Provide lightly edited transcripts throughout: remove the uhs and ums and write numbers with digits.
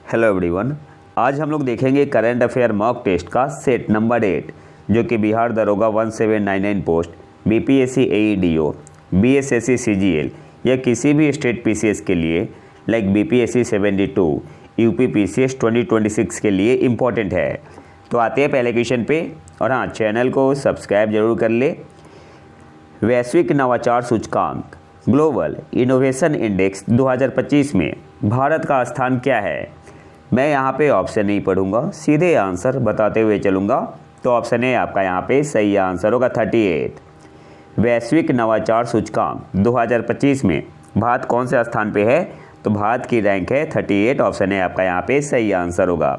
Hello everyone, आज हम लोग देखेंगे करंट अफेयर मॉक टेस्ट का सेट नंबर 8 जो कि बिहार दरोगा 1799 पोस्ट, बीपीएससी एईडीओ, बीएसएससी सीजीएल या किसी भी स्टेट पीसीएस के लिए लाइक बीपीएससी 72, यूपी पीसीएस 2026 के लिए इम्पॉर्टेंट है। तो आते हैं पहले क्वेश्चन पे। और हाँ, चैनल को सब्सक्राइब जरूर कर ले। वैश्विक नवाचार सूचकांक ग्लोबल इनोवेशन इंडेक्स 2025 में भारत का स्थान क्या है? मैं यहाँ पे ऑप्शन नहीं पढ़ूंगा, सीधे आंसर बताते हुए चलूँगा। तो ऑप्शन ए आपका यहाँ पे सही आंसर होगा 38। वैश्विक नवाचार सूचकांक 2025 में भारत कौन से स्थान पे है? तो भारत की रैंक है 38। ऑप्शन ए आपका यहाँ पे सही आंसर होगा।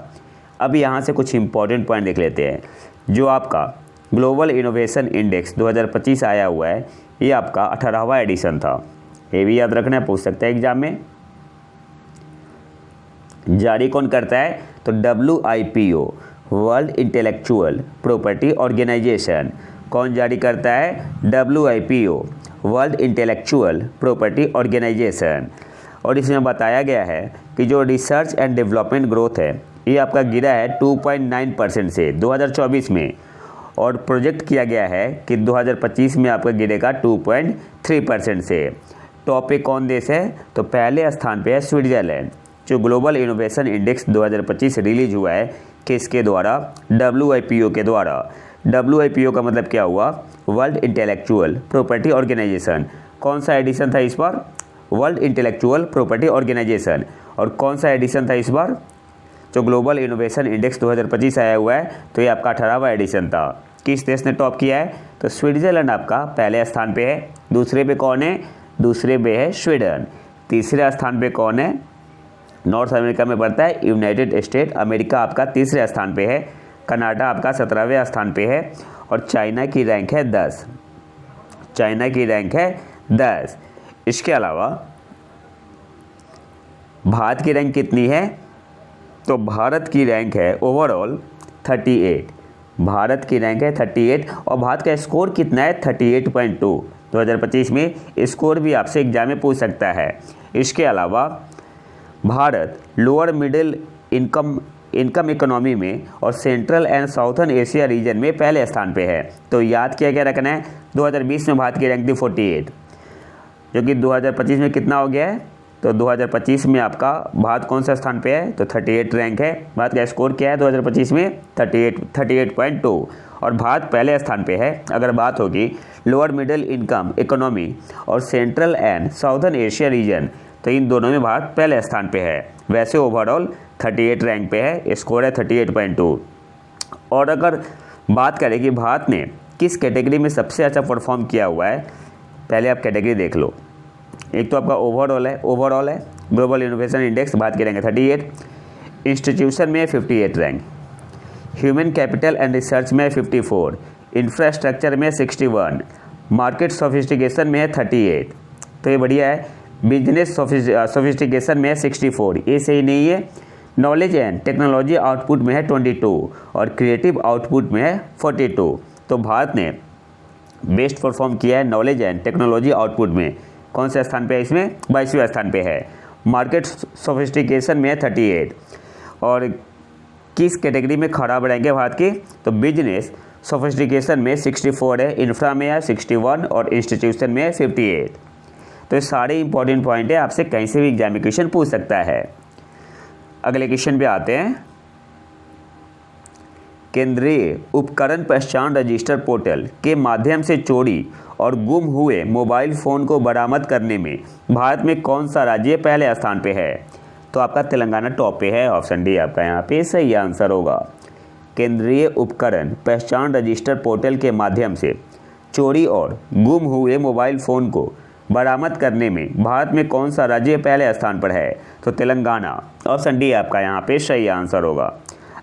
अब यहाँ से कुछ इंपॉर्टेंट पॉइंट देख लेते हैं। जो आपका ग्लोबल इनोवेशन इंडेक्स 2025 आया हुआ है, ये आपका 18वां एडिशन था। ये भी याद रखना है, पूछ सकते हैं एग्जाम में। जारी कौन करता है? तो WIPO world intellectual property organisation. कौन जारी करता है? WIPO world intellectual property organisation. और इसमें बताया गया है कि जो रिसर्च एंड डेवलपमेंट ग्रोथ है, ये आपका गिरा है 2.9% से 2024 में, और प्रोजेक्ट किया गया है कि 2025 में आपका गिरेगा 2.3% से। टॉप पे कौन देश है? तो पहले स्थान पे है स्विट्जरलैंड। जो ग्लोबल इनोवेशन इंडेक्स 2025 रिलीज हुआ है किसके द्वारा? WIPO के द्वारा। WIPO का मतलब क्या हुआ? World intellectual property organisation. कौन सा एडिशन था इस बार? World intellectual property organisation. और कौन सा एडिशन था इस बार? जो ग्लोबल इनोवेशन इंडेक्स 2025 आया हुआ है, तो ये आपका 18वां एडिशन था। किस देश ने टॉप किया है? तो स्विट्जरलैंड आपका पहले स्थान पे है। दूसरे पे कौन है? दूसरे पे है स्वीडन। तीसरे स्थान पे कौन है? नॉर्थ अमेरिका में पड़ता है यूनाइटेड स्टेट अमेरिका, आपका तीसरे स्थान पे है। कनाडा आपका 17वें स्थान पे है। और चाइना की रैंक है 10। चाइना की रैंक है 10। इसके अलावा भारत की रैंक कितनी है? तो भारत की रैंक है ओवरऑल 38। भारत की रैंक है 38। और भारत का स्कोर कितना है? 38.2। 2025 में स्कोर भी आपसे एग्जाम में पूछ सकता है। इसके अलावा Bharat lower middle income economy में और central and southern Asia region में पहले स्थान पे है। तो याद क्या रखना है? 2020 में भारत की रैंक थी 48, जो कि 2025 में कितना हो गया है? तो 2025 में आपका भारत कौन सा स्थान पे है? तो 38 रैंक है। भारत का स्कोर क्या है 2025 में? 38.2। और भारत पहले स्थान पे है। अगर बात होगी लोअर मिडिल इनकम इकोनॉमी और central and southern Asia region, तो इन दोनों में भारत पहले स्थान पे है। वैसे ओवरऑल 38 रैंक पे है, स्कोर है 38.2। और अगर बात करें कि भारत ने किस कैटेगरी में सबसे अच्छा परफॉर्म किया हुआ है, पहले आप कैटेगरी देख लो। एक तो आपका ओवरऑल है ग्लोबल इनोवेशन इंडेक्स, भारत की रैंक है 38। इंस्टीट्यूशन में 58 rank, human capital and research में 54, इंफ्रास्ट्रक्चर में 61, मार्केट सोफिस्टिकेशन में है 38। तो ये बढ़िया है। बिजनेस सोफिस्टिकेशन में है 64, ये सही नहीं है। नॉलेज एंड टेक्नोलॉजी आउटपुट में है 22 और क्रिएटिव आउटपुट में है 42। तो भारत ने बेस्ट परफॉर्म किया है नॉलेज एंड टेक्नोलॉजी आउटपुट में। कौन से स्थान पे है इसमें? 22वें स्थान पे है। मार्केट सोफिस्टिकेशन में है 38। और किस कैटेगरी में खराब रहेंगे भारत की? तो बिजनेस सोफिस्टिकेशन में 64 है, इंफ्रा में है 61 और इंस्टीट्यूशन में है 58। तो ये सारे इंपॉर्टेंट पॉइंट है, आपसे कहीं से भी एग्जाम में क्वेश्चन पूछ सकता है। अगले क्वेश्चन पे आते हैं। केंद्रीय उपकरण पहचान रजिस्टर पोर्टल के माध्यम से चोरी और गुम हुए मोबाइल फ़ोन को बरामद करने में भारत में कौन सा राज्य पहले स्थान पे है? तो आपका तेलंगाना टॉप पे है। ऑप्शन डी आपका यहाँ पे सही आंसर होगा। केंद्रीय उपकरण पहचान रजिस्टर पोर्टल के माध्यम से चोरी और गुम हुए मोबाइल फ़ोन को बरामद करने में भारत में कौन सा राज्य पहले स्थान पर है? तो तेलंगाना। ऑप्शन डी आपका यहाँ पे सही आंसर होगा।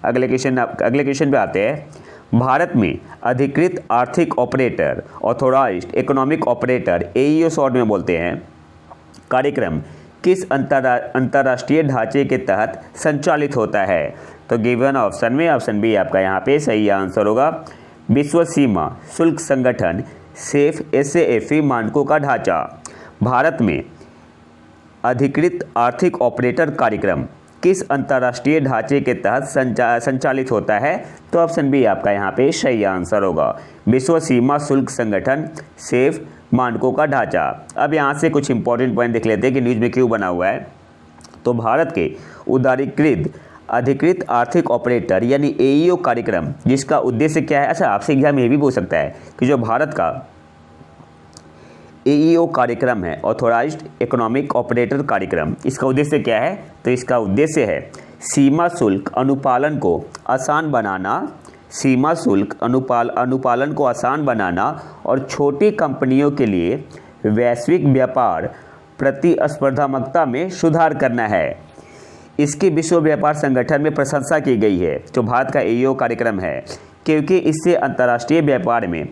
अगले क्वेश्चन पे आते हैं। भारत में अधिकृत आर्थिक operator, authorized economic operator, AEO short में बोलते हैं, कार्यक्रम किस अंतर्राष्ट्रीय ढांचे के तहत संचालित होता है? तो गिवन ऑप्शन में ऑप्शन बी आपका यहाँ पे सही आंसर होगा। विश्व सीमा शुल्क संगठन SAFE मानकों का ढांचा। भारत में अधिकृत आर्थिक ऑपरेटर कार्यक्रम किस अंतर्राष्ट्रीय ढांचे के तहत संचालित होता है? तो ऑप्शन बी आपका यहाँ पे सही आंसर होगा, विश्व सीमा शुल्क संगठन सेफ मानकों का ढांचा। अब यहाँ से कुछ इंपॉर्टेंट पॉइंट देख लेते हैं कि न्यूज़ में क्यों बना हुआ है। तो भारत के उदारीकृत अधिकृत आर्थिक ऑपरेटर यानी AEO कार्यक्रम, जिसका उद्देश्य क्या है? अच्छा, आपसे एग्जाम ये भी पूछ सकता है कि जो भारत का AEO कार्यक्रम है, ऑथोराइज्ड इकोनॉमिक ऑपरेटर कार्यक्रम, इसका उद्देश्य क्या है? तो इसका उद्देश्य है सीमा शुल्क अनुपालन को आसान बनाना, सीमा शुल्क अनुपालन को आसान बनाना और छोटी कंपनियों के लिए वैश्विक व्यापार प्रतिस्पर्धात्मकता में सुधार करना है। इसकी विश्व व्यापार संगठन में प्रशंसा की गई है जो भारत का AEO कार्यक्रम है, क्योंकि इससे अंतर्राष्ट्रीय व्यापार में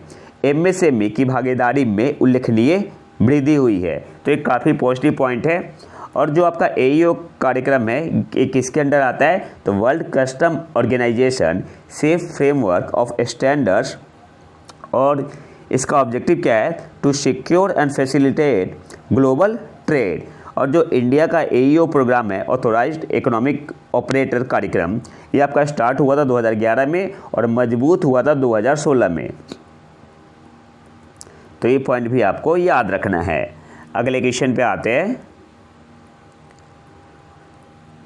MSME की भागीदारी में उल्लेखनीय वृद्धि हुई है। तो एक काफ़ी पॉजिटिव पॉइंट है। और जो आपका AEO कार्यक्रम है ये किसके अंडर आता है? तो world custom organization safe framework of standards, और इसका ऑब्जेक्टिव क्या है? To secure and facilitate global trade. और जो इंडिया का AEO प्रोग्राम है, ऑथोराइज्ड इकोनॉमिक ऑपरेटर कार्यक्रम, ये आपका स्टार्ट हुआ था 2011 में और मजबूत हुआ था 2016 में। तो ये पॉइंट भी आपको याद रखना है। अगले क्वेश्चन पे आते हैं।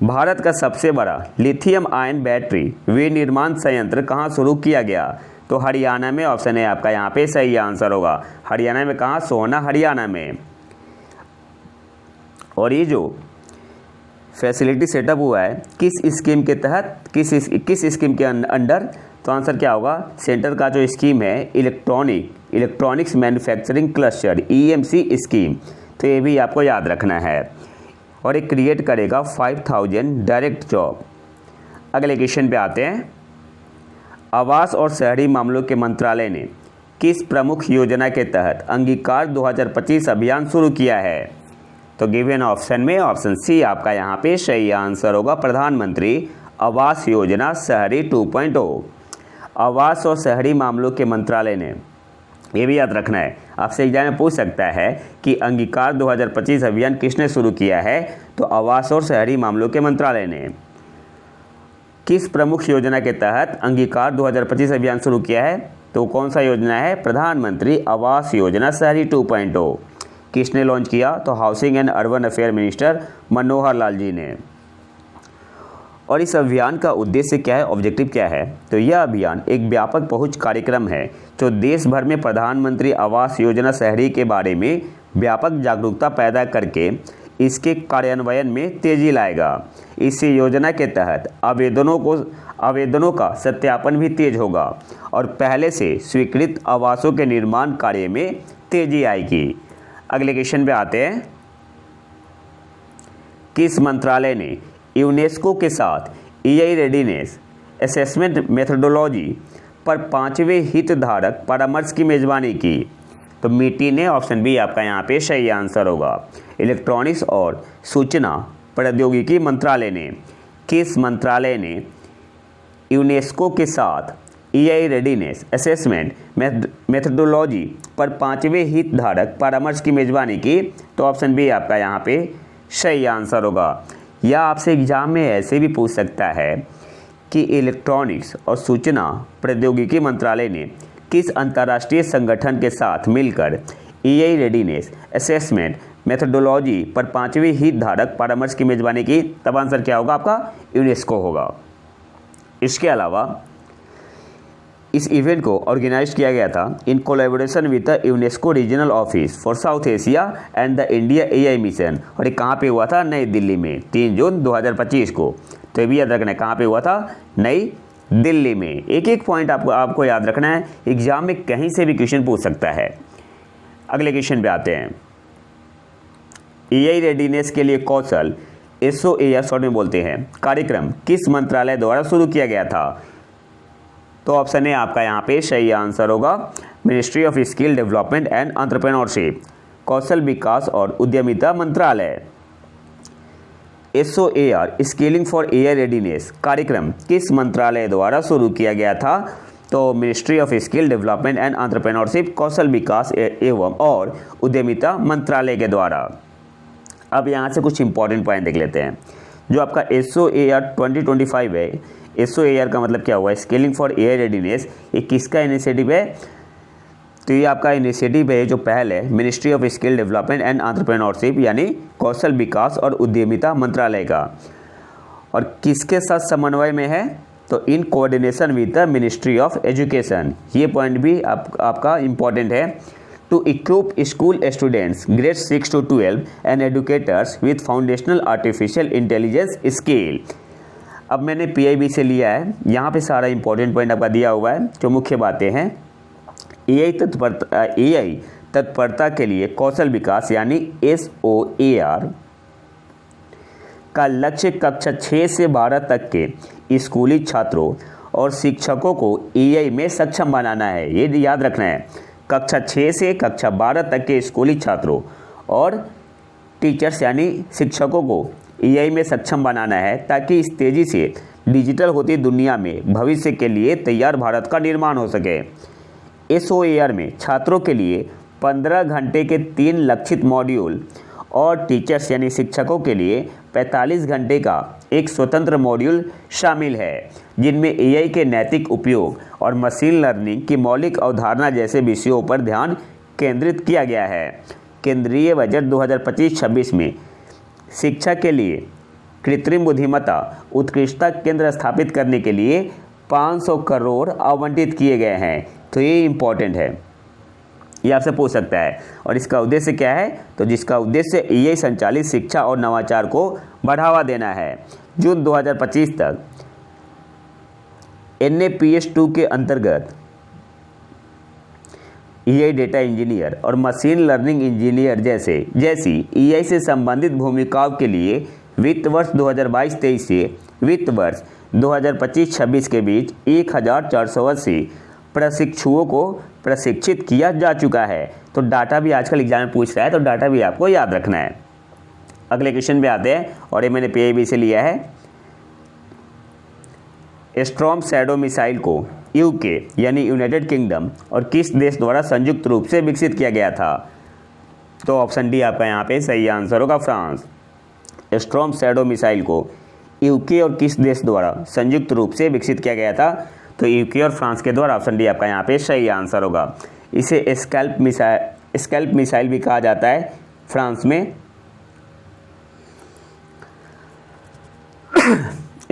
भारत का सबसे बड़ा लिथियम आयन बैटरी विनिर्माण संयंत्र कहाँ शुरू किया गया? तो हरियाणा में, ऑप्शन है आपका यहाँ पे सही आंसर होगा। हरियाणा में कहाँ? सोहना हरियाणा में। और ये जो फैसिलिटी सेटअप हुआ है किस स्कीम के तहत, किस स्कीम के अंडर? तो आंसर क्या होगा? सेंटर का जो स्कीम है electronics manufacturing cluster EMC scheme. तो ये भी आपको याद रखना है। और ये क्रिएट करेगा 5000 डायरेक्ट जॉब। अगले क्वेश्चन पे आते हैं। आवास और शहरी मामलों के मंत्रालय ने किस प्रमुख योजना के तहत अंगीकार 2025 अभियान शुरू किया है? तो गिवन ऑप्शन में ऑप्शन सी आपका यहाँ पे सही आंसर होगा, प्रधानमंत्री आवास योजना शहरी 2.0। आवास और शहरी मामलों के मंत्रालय ने, ये भी याद रखना है, आपसे एग्जाम में पूछ सकता है कि अंगीकार 2025 अभियान किसने शुरू किया है? तो आवास और शहरी मामलों के मंत्रालय ने। किस प्रमुख योजना के तहत अंगीकार 2025 अभियान शुरू किया है? तो कौन सा योजना है? प्रधानमंत्री आवास योजना शहरी 2.0। किसने लॉन्च किया? तो housing and urban affair minister Manohar Lal ji ने। और इस अभियान का उद्देश्य क्या है, ऑब्जेक्टिव क्या है? तो यह अभियान एक व्यापक पहुंच कार्यक्रम है जो देश भर में प्रधानमंत्री आवास योजना शहरी के बारे में व्यापक जागरूकता पैदा करके इसके कार्यान्वयन में तेजी लाएगा। इस योजना के तहत आवेदनों का सत्यापन भी तेज होगा और पहले से स्वीकृत आवासों के निर्माण कार्य में तेजी आएगी। अगले क्वेश्चन पे आते हैं। किस मंत्रालय ने यूनेस्को के साथ EI रेडीनेस असेसमेंट मेथोडोलॉजी पर 5वें हितधारक परामर्श की मेजबानी की? तो मीटी ने, ऑप्शन बी आपका यहाँ पे सही आंसर होगा। इलेक्ट्रॉनिक्स और सूचना प्रौद्योगिकी मंत्रालय ने, किस मंत्रालय ने यूनेस्को के साथ EI रेडीनेस असेसमेंट मेथोडोलॉजी पर 5वें हितधारक परामर्श की मेजबानी की? तो ऑप्शन बी आपका यहाँ पे सही आंसर होगा। या आपसे एग्जाम में ऐसे भी पूछ सकता है कि इलेक्ट्रॉनिक्स और सूचना प्रौद्योगिकी मंत्रालय ने किस अंतर्राष्ट्रीय संगठन के साथ मिलकर EI रेडीनेस असेसमेंट मेथोडोलॉजी पर 5वें हितधारक परामर्श की मेजबानी की? तब आंसर क्या होगा आपका? यूनेस्को होगा। इसके अलावा इस इवेंट को ऑर्गेनाइज किया गया था in collaboration with the UNESCO regional office for south Asia and the India AI mission. और ये कहाँ पे हुआ था? नई दिल्ली में 3 जून 2025 को। तो ये भी याद रखना है, कहाँ पे हुआ था? नई दिल्ली में। एक एक पॉइंट आपको याद रखना है, एग्जाम में कहीं से भी क्वेश्चन पूछ सकता है। अगले क्वेश्चन पे आते हैं। EI रेडीनेस के लिए कौशल SOAR शॉर्ट में बोलते हैं कार्यक्रम किस मंत्रालय द्वारा शुरू किया गया था? तो ऑप्शन है आपका यहाँ पे सही आंसर होगा, Ministry of Skill Development and Entrepreneurship, कौशल विकास और उद्यमिता मंत्रालय। SOAR skilling for AI readiness कार्यक्रम किस मंत्रालय द्वारा शुरू किया गया था? तो Ministry of Skill Development and Entrepreneurship, कौशल विकास एवं और उद्यमिता मंत्रालय के द्वारा। अब यहाँ से कुछ इंपॉर्टेंट पॉइंट देख लेते हैं। जो आपका SOAR 2025 है, SOAR का मतलब क्या हुआ, स्केलिंग फॉर एयर रेडीनेस, ये किसका इनिशिएटिव है? तो ये आपका इनिशिएटिव है जो पहल है ministry of Skill Development and entrepreneurship यानी कौशल विकास और उद्यमिता मंत्रालय का। और किसके साथ समन्वय में है? तो in coordination with the ministry of education. ये पॉइंट भी आपका इम्पॉर्टेंट है। To equip school students grade 6 to 12 and educators with foundational artificial intelligence skill. अब मैंने PIB से लिया है, यहाँ पे सारा इंपॉर्टेंट पॉइंट आपका दिया हुआ है। जो मुख्य बातें हैं, AI तत्परता के लिए कौशल विकास यानी SOAR का लक्ष्य कक्षा 6 से 12 तक के स्कूली छात्रों और शिक्षकों को AI में सक्षम बनाना है। ये याद रखना है, कक्षा 6 से कक्षा 12 तक के स्कूली छात्रों और टीचर्स यानी शिक्षकों को AI में सक्षम बनाना है, ताकि इस तेज़ी से डिजिटल होती दुनिया में भविष्य के लिए तैयार भारत का निर्माण हो सके। SOAR में छात्रों के लिए 15 घंटे के 3 लक्षित मॉड्यूल और टीचर्स यानी शिक्षकों के लिए 45 घंटे का एक स्वतंत्र मॉड्यूल शामिल है, जिनमें AI के नैतिक उपयोग और मशीन लर्निंग की मौलिक अवधारणा जैसे विषयों पर ध्यान केंद्रित किया गया है। केंद्रीय बजट 2025-26 में शिक्षा के लिए कृत्रिम बुद्धिमत्ता उत्कृष्टता केंद्र स्थापित करने के लिए 500 करोड़ आवंटित किए गए हैं। तो ये इम्पॉर्टेंट है, ये आपसे पूछ सकता है। और इसका उद्देश्य क्या है? तो जिसका उद्देश्य AI संचालित शिक्षा और नवाचार को बढ़ावा देना है। जून 2025 तक NAPS 2 के अंतर्गत AI डेटा इंजीनियर और मशीन लर्निंग इंजीनियर जैसी AI से संबंधित भूमिकाओं के लिए वित्त वर्ष 2022-23 से वित्त वर्ष 2025-26 के बीच 1480 प्रशिक्षुओं को प्रशिक्षित किया जा चुका है। तो डाटा भी आजकल एग्जाम में पूछ रहा है, तो डाटा भी आपको याद रखना है। अगले क्वेश्चन पे आते हैं, और ये मैंने PIB से लिया है। स्टॉर्म शैडो मिसाइल को UK यानी यूनाइटेड किंगडम और किस देश द्वारा संयुक्त रूप से विकसित किया गया था? तो ऑप्शन डी आपका यहाँ पे सही आंसर होगा, फ्रांस। स्टॉर्म शैडो मिसाइल को UK और किस देश द्वारा संयुक्त रूप से विकसित किया गया था? तो UK और फ्रांस के द्वारा। ऑप्शन डी आपका यहाँ पे सही आंसर होगा। इसे स्कैल्प मिसाइल भी कहा जाता है फ्रांस में।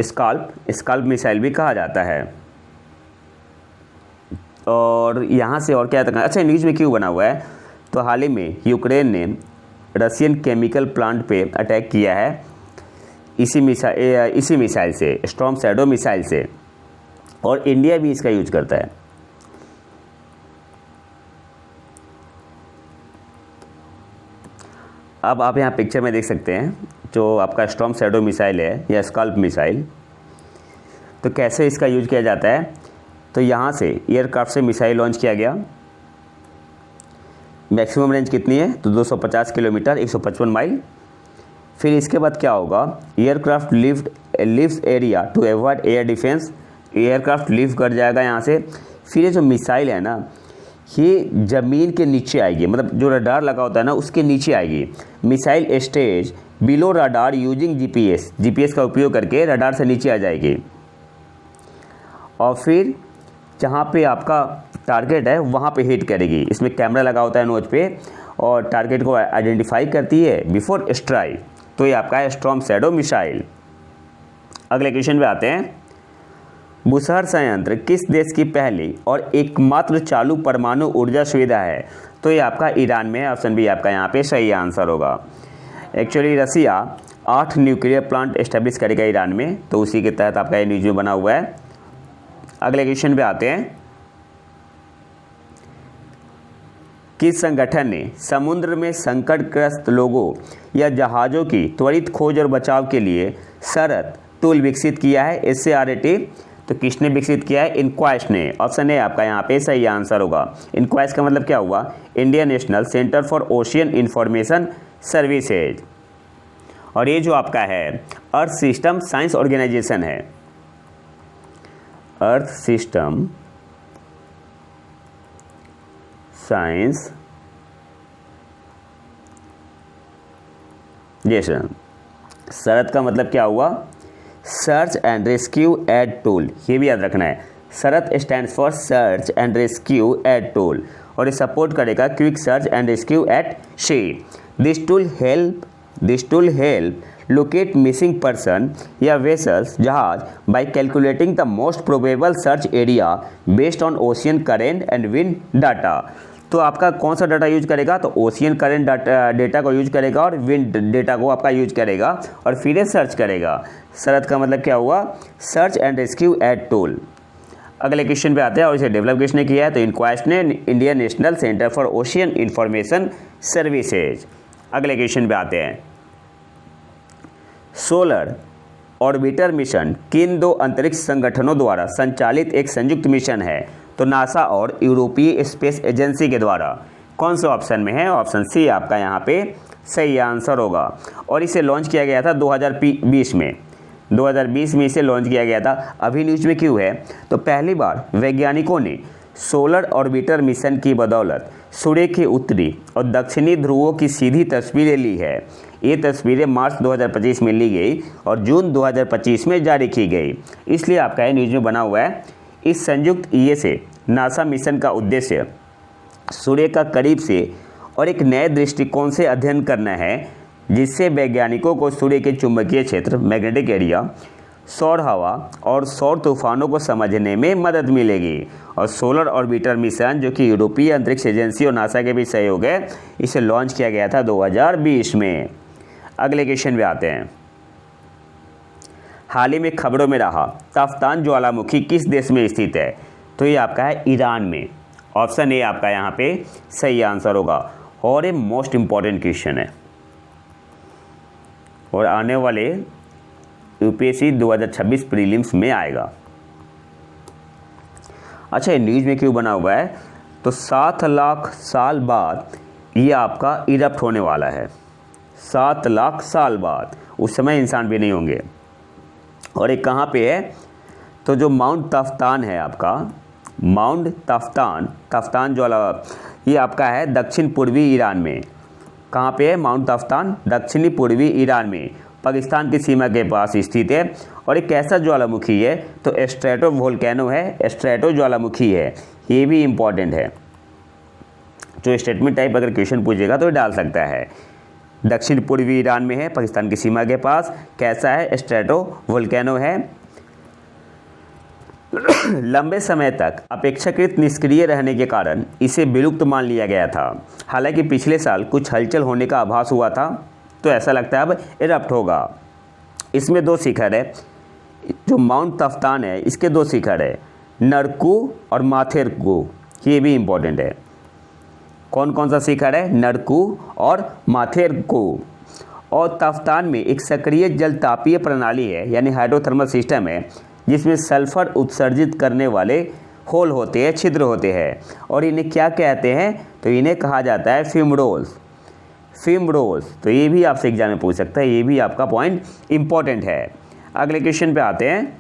स्कैल्प मिसाइल भी कहा जाता है। और यहाँ से और क्या तक, अच्छा न्यूज़ में क्यों बना हुआ है? तो हाल ही में यूक्रेन ने रशियन केमिकल प्लांट पे अटैक किया है इसी मिसाइल से, स्टॉर्म शैडो मिसाइल से, और इंडिया भी इसका यूज करता है। अब आप यहाँ पिक्चर में देख सकते हैं जो आपका स्टॉर्म शैडो मिसाइल है या स्कैल्प मिसाइल, तो कैसे इसका यूज किया जाता है? तो यहाँ से एयरक्राफ्ट से मिसाइल लॉन्च किया गया। मैक्सिमम रेंज कितनी है? तो 250 किलोमीटर, 155 माइल। फिर इसके बाद क्या होगा? Aircraft lift area to avoid air defence, aircraft lift कर जाएगा यहाँ से। फिर ये जो मिसाइल है ना, ये ज़मीन के नीचे आएगी, मतलब जो रडार लगा होता है ना उसके नीचे आएगी। Missile stage below radar using GPS का उपयोग करके रडार से नीचे आ जाएगी, और फिर जहाँ पे आपका टारगेट है वहाँ पे हिट करेगी। इसमें कैमरा लगा होता है नोच पे, और टारगेट को आइडेंटिफाई करती है बिफोर स्ट्राइक। तो ये आपका है स्टॉर्म शैडो मिसाइल। अगले क्वेश्चन पे आते हैं। बुशहर संयंत्र किस देश की पहली और एकमात्र चालू परमाणु ऊर्जा सुविधा है? तो ये आपका ईरान में है। ऑप्शन बी आपका यहाँ पे सही आंसर होगा। एक्चुअली रसिया 8 न्यूक्लियर प्लांट एस्टेब्लिश करेगा ईरान में, तो उसी के तहत आपका ये न्यूज में बना हुआ है। अगले क्वेश्चन पे आते हैं। किस संगठन ने समुद्र में संकटग्रस्त लोगों या जहाज़ों की त्वरित खोज और बचाव के लिए शरत टूल विकसित किया है? SARAT। तो किसने विकसित किया है? इनक्वाइस्ट ने। ऑप्शन ए आपका यहाँ पे सही आंसर होगा। इनक्वाइस्ट का मतलब क्या हुआ? Indian national centre for ocean information services. और ये जो आपका है अर्थ सिस्टम साइंस ऑर्गेनाइजेशन है, अर्थ सिस्टम साइंस शरत का मतलब क्या हुआ? Search and rescue aid tool, ये भी याद रखना है। SARAT stands for search and rescue aid tool और ये सपोर्ट करेगा quick search and rescue at sea. This tool help locate missing person या वेसल्स जहाज by calculating the most probable search area based on ocean current and wind data. तो आपका कौन सा data use करेगा? तो ओशियन करेंट डेटा को use करेगा और विंड डेटा को आपका यूज करेगा और फिर सर्च करेगा। शरत का मतलब क्या हुआ? Search and rescue at tool. अगले क्वेश्चन पे आते हैं और इसे डेवलप किसने किया है? तो इनक्वास्ट ने Indian national centre for ocean information services. अगले क्वेश्चन पे आते हैं, सोलर ऑर्बिटर मिशन किन दो अंतरिक्ष संगठनों द्वारा संचालित एक संयुक्त मिशन है? तो नासा और यूरोपीय स्पेस एजेंसी के द्वारा। कौन से ऑप्शन में है? ऑप्शन सी आपका यहाँ पे सही आंसर होगा। और इसे लॉन्च किया गया था 2020 में। 2020 में इसे लॉन्च किया गया था। अभी न्यूज में क्यों है? तो पहली बार वैज्ञानिकों ने सोलर ऑर्बिटर मिशन की बदौलत सूर्य के उत्तरी और दक्षिणी ध्रुवों की सीधी तस्वीरें ली है। ये तस्वीरें मार्च 2025 में ली गई और जून 2025 में जारी की गई। इसलिए आपका ये न्यूज में बना हुआ है। इस संयुक्त से नासा मिशन का उद्देश्य सूर्य का करीब से और एक नए दृष्टिकोण से अध्ययन करना है, जिससे वैज्ञानिकों को सूर्य के चुंबकीय क्षेत्र मैग्नेटिक एरिया, सौर हवा और सौर तूफानों को समझने में मदद मिलेगी। और सोलर ऑर्बिटर मिशन जो कि यूरोपीय अंतरिक्ष एजेंसी और नासा के बीच सहयोग है, इसे लॉन्च किया गया था 2020 में। अगले क्वेश्चन पे आते हैं, हाल ही में खबरों में रहा तफ्तान ज्वालामुखी किस देश में स्थित है? तो ये आपका है ईरान में। ऑप्शन ए आपका यहाँ पे सही आंसर होगा। और ये मोस्ट इम्पॉर्टेंट क्वेश्चन है और आने वाले यूपीएससी 2026 प्रीलिम्स में आएगा। अच्छा, ये न्यूज़ में क्यों बना हुआ है? तो 7 लाख साल बाद ये आपका इरप्ट होने वाला है। 7 लाख साल बाद, उस समय इंसान भी नहीं होंगे। और ये कहाँ पे है? तो जो माउंट तफ्तान है आपका, माउंट तफ्तान ज्वाला, ये आपका है दक्षिण पूर्वी ईरान में। कहाँ पे है माउंट तफ्तान? दक्षिणी पूर्वी ईरान में, पाकिस्तान की सीमा के पास स्थित है। और एक कैसा ज्वालामुखी है? तो स्ट्रेटो वोल्केनो है, स्ट्रेटो ज्वालामुखी है। ये भी इम्पॉर्टेंट है। जो स्टेटमेंट टाइप अगर क्वेश्चन पूछेगा तो डाल सकता है। दक्षिण पूर्वी ईरान में है, पाकिस्तान की सीमा के पास। कैसा है? स्ट्रेटो वोल्केनो है। लंबे समय तक अपेक्षाकृत निष्क्रिय रहने के कारण इसे विलुप्त मान लिया गया था। हालांकि पिछले साल कुछ हलचल होने का आभास हुआ था, तो ऐसा लगता है अब इरप्ट होगा। इसमें 2 शिखर है। जो माउंट तफ्तान है इसके 2 शिखर है, नरकू और माथेरकू। ये भी इम्पोर्टेंट है। कौन कौन सा शिखर है? नरकू और माथेरकू। और तफ्तान में एक सक्रिय जल तापीय प्रणाली है, यानी हाइड्रोथर्मल सिस्टम है, जिसमें सल्फर उत्सर्जित करने वाले होल होते हैं, छिद्र होते हैं। और इन्हें क्या कहते हैं? तो इन्हें कहा जाता है फिमरोल्स। तो ये भी आपसे एग्जाम में पूछ सकता है, ये भी आपका पॉइंट इंपॉर्टेंट है। अगले क्वेश्चन पे आते हैं,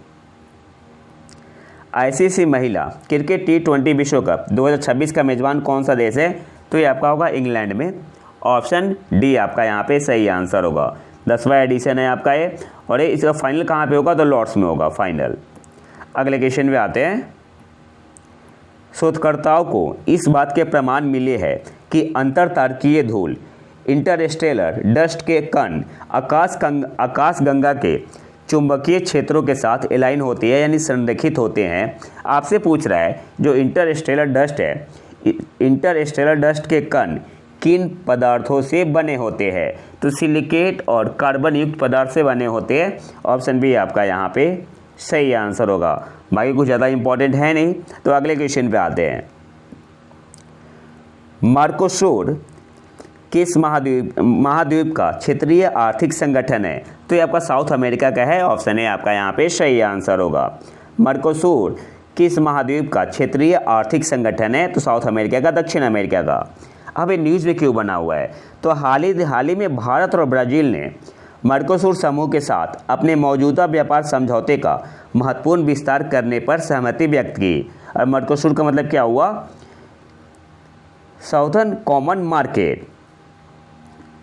आईसीसी महिला क्रिकेट T20 विश्व कप 2026 का मेजबान कौन सा देश है? तो ये आपका होगा इंग्लैंड में। ऑप्शन डी आपका यहाँ पे सही आंसर होगा। 10वां एडिशन है आपका ये। और ये इसका फाइनल कहाँ पे होगा? तो लॉर्ड्स में होगा फाइनल। अगले क्वेश्चन पे आते हैं, शोधकर्ताओं को इस बात के प्रमाण मिले हैं कि अंतरतारकीय धूल, इंटरस्टेलर डस्ट के कण आकाशगंगा के चुंबकीय क्षेत्रों के साथ एलाइन होती है, यानी संरेखित होते हैं। आपसे पूछ रहा है जो इंटरस्टेलर डस्ट है, इंटरस्टेलर डस्ट के कण किन पदार्थों से बने होते हैं? तो सिलिकेट और कार्बन युक्त पदार्थ से बने होते हैं। ऑप्शन बी आपका यहाँ पे सही आंसर होगा। बाकी कुछ ज़्यादा इंपॉर्टेंट है नहीं। तो अगले क्वेश्चन पे आते हैं, मार्कोसुर किस महाद्वीप का क्षेत्रीय आर्थिक संगठन है? तो ये आपका साउथ अमेरिका का है। ऑप्शन ए आपका यहाँ पे सही आंसर होगा। मार्कोसुर किस महाद्वीप का क्षेत्रीय आर्थिक संगठन है? तो साउथ अमेरिका का, दक्षिण अमेरिका का। अब ये न्यूज़ में क्यों बना हुआ है? तो हाल ही में भारत और ब्राज़ील ने मर्कोसुर समूह के साथ अपने मौजूदा व्यापार समझौते का महत्वपूर्ण विस्तार करने पर सहमति व्यक्त की। और मर्कोसुर का मतलब क्या हुआ? Southern common market.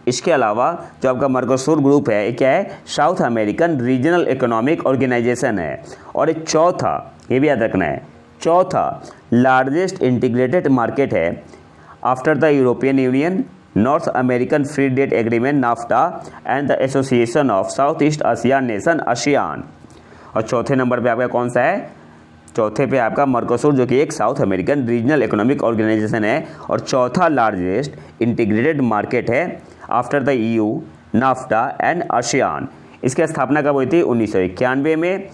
इसके अलावा जो आपका मर्कोसुर ग्रुप है ये क्या है, South American regional economic organization है। और एक चौथा, ये भी याद रखना है, चौथा लार्जेस्ट इंटीग्रेटेड मार्केट है after the European union, north American free trade agreement NAFTA and the association of south east Asian nation ASEAN. और चौथे नंबर पे आपका कौन सा है, चौथे पे आपका मर्कोसुर जो कि एक South American regional economic organization है और चौथा लार्जेस्ट इंटीग्रेटेड मार्केट है after the EU, NAFTA and ASEAN. इसकी स्थापना कब हुई थी, 1991 में।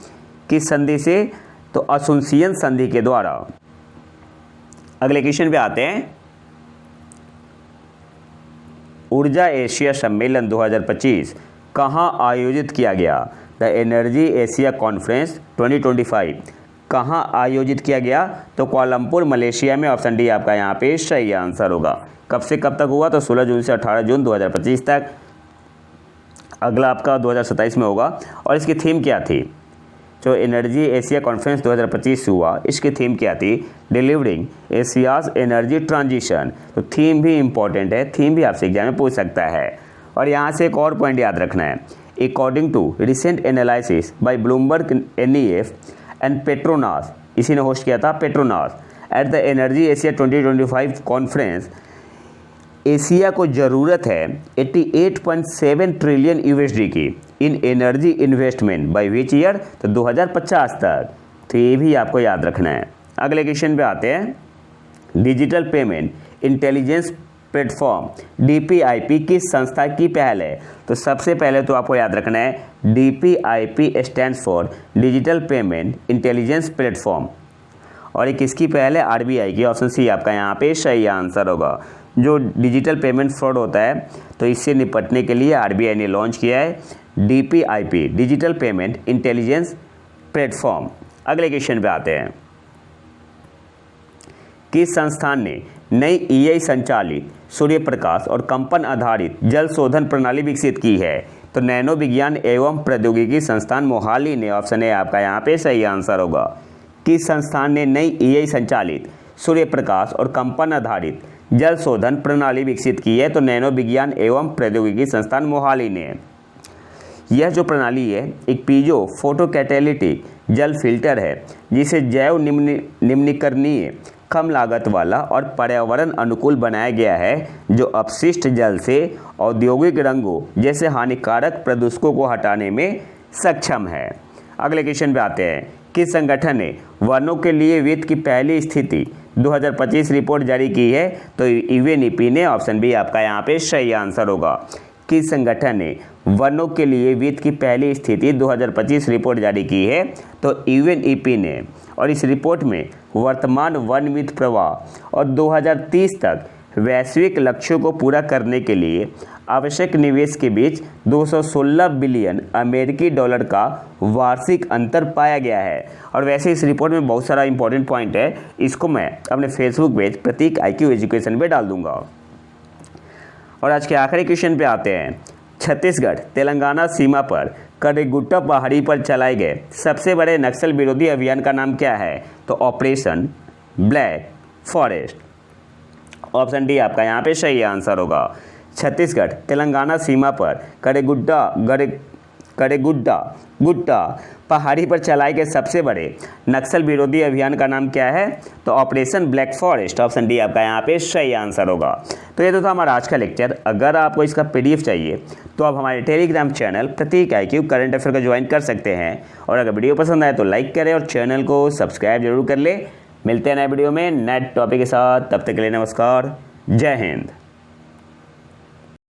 किस संधि से, तो असुनसियन संधि के द्वारा। अगले क्वेश्चन पे आते हैं, ऊर्जा एशिया सम्मेलन 2025 कहाँ आयोजित किया गया, द एनर्जी एशिया कॉन्फ्रेंस 2025 कहाँ आयोजित किया गया, तो कोलंबोर मलेशिया में। ऑप्शन डी आपका यहाँ पे सही आंसर होगा। कब से कब तक हुआ, तो 16 जून से 18 जून 2025 तक। अगला आपका 2027 में होगा। और इसकी थीम क्या थी, जो एनर्जी एशिया कॉन्फ्रेंस 2025 हुआ, इसकी थीम क्या थी, डिलीवरिंग एशियाज एनर्जी ट्रांजिशन। तो थीम भी इंपॉर्टेंट है, थीम भी आपसे एग्जाम में पूछ सकता है। और यहाँ से एक और पॉइंट याद रखना है, according to recent analysis by Bloomberg NEF and Petronas, इसी ने होस्ट किया था Petronas, at the energy Asia 2025 conference, Asia को ज़रूरत है 88.7 ट्रिलियन USD की in energy investment by which year, तो 2050 तक। तो ये भी आपको याद रखना है। अगले क्वेश्चन पे आते हैं, digital payment intelligence platform DPIP किस संस्था की पहल है, तो सबसे पहले तो आपको याद रखना है DPIP stands for digital payment intelligence platform. और ये किसकी पहल है, RBI की। ऑप्शन सी आपका यहाँ पे सही आंसर होगा। जो डिजिटल पेमेंट फ्रॉड होता है तो इससे निपटने के लिए RBI ने लॉन्च किया है DPIP, digital payment intelligence platform. अगले क्वेश्चन पे आते हैं, किस संस्थान ने नई AI संचालित सूर्य प्रकाश और कंपन आधारित जल शोधन प्रणाली विकसित की है, तो नैनो विज्ञान एवं प्रौद्योगिकी संस्थान मोहाली ने। ऑप्शन ए आपका यहाँ पे सही आंसर होगा। किस संस्थान ने नई AI संचालित सूर्य प्रकाश और कंपन आधारित जल शोधन प्रणाली विकसित की है, तो नैनो विज्ञान एवं प्रौद्योगिकी संस्थान मोहाली ने। यह जो प्रणाली है एक पीजो फोटो कैटेलिटिक जल फिल्टर है जिसे जैव निम्नीकरणीय कम लागत वाला और पर्यावरण अनुकूल बनाया गया है, जो अपशिष्ट जल से औद्योगिक रंगों जैसे हानिकारक प्रदूषकों को हटाने में सक्षम है। अगले क्वेश्चन पे आते हैं, किस संगठन ने वनों के लिए वित्त की पहली स्थिति 2025 रिपोर्ट जारी की है, तो UNEP ने। ऑप्शन बी आपका यहाँ पे सही आंसर होगा। किस संगठन ने वनों के लिए वित्त की पहली स्थिति 2025 रिपोर्ट जारी की है, तो UNEP ने। और इस रिपोर्ट में वर्तमान वन वित्त प्रवाह और 2030 तक वैश्विक लक्ष्यों को पूरा करने के लिए आवश्यक निवेश के बीच 216 बिलियन अमेरिकी डॉलर का वार्षिक अंतर पाया गया है। और वैसे इस रिपोर्ट में बहुत सारा इंपॉर्टेंट पॉइंट है, इसको मैं अपने फेसबुक पेज प्रतीक IQ एजुकेशन पे डाल दूंगा। और आज के आखिरी क्वेश्चन पे आते हैं, छत्तीसगढ़ तेलंगाना सीमा पर कड़ेगुट्टा पहाड़ी पर चलाए गए सबसे बड़े नक्सल विरोधी अभियान का नाम क्या है, तो operation black forest. Option D आपका यहाँ पे सही आंसर होगा। छत्तीसगढ़ तेलंगाना सीमा पर कड़ेगुट्टा पहाड़ी पर चलाए गए सबसे बड़े नक्सल विरोधी अभियान का नाम क्या है, तो operation black forest. Option D आपका यहाँ पे सही आंसर होगा। तो ये तो था हमारा आज का लेक्चर। अगर आपको इसका PDF चाहिए तो आप हमारे टेलीग्राम चैनल प्रतीक IQ करंट अफेयर को ज्वाइन कर सकते हैं। और अगर वीडियो पसंद आए तो लाइक करें और चैनल को सब्सक्राइब जरूर कर ले। मिलते हैं नए वीडियो में नए टॉपिक के साथ, तब तक के लिए नमस्कार, जय हिंद।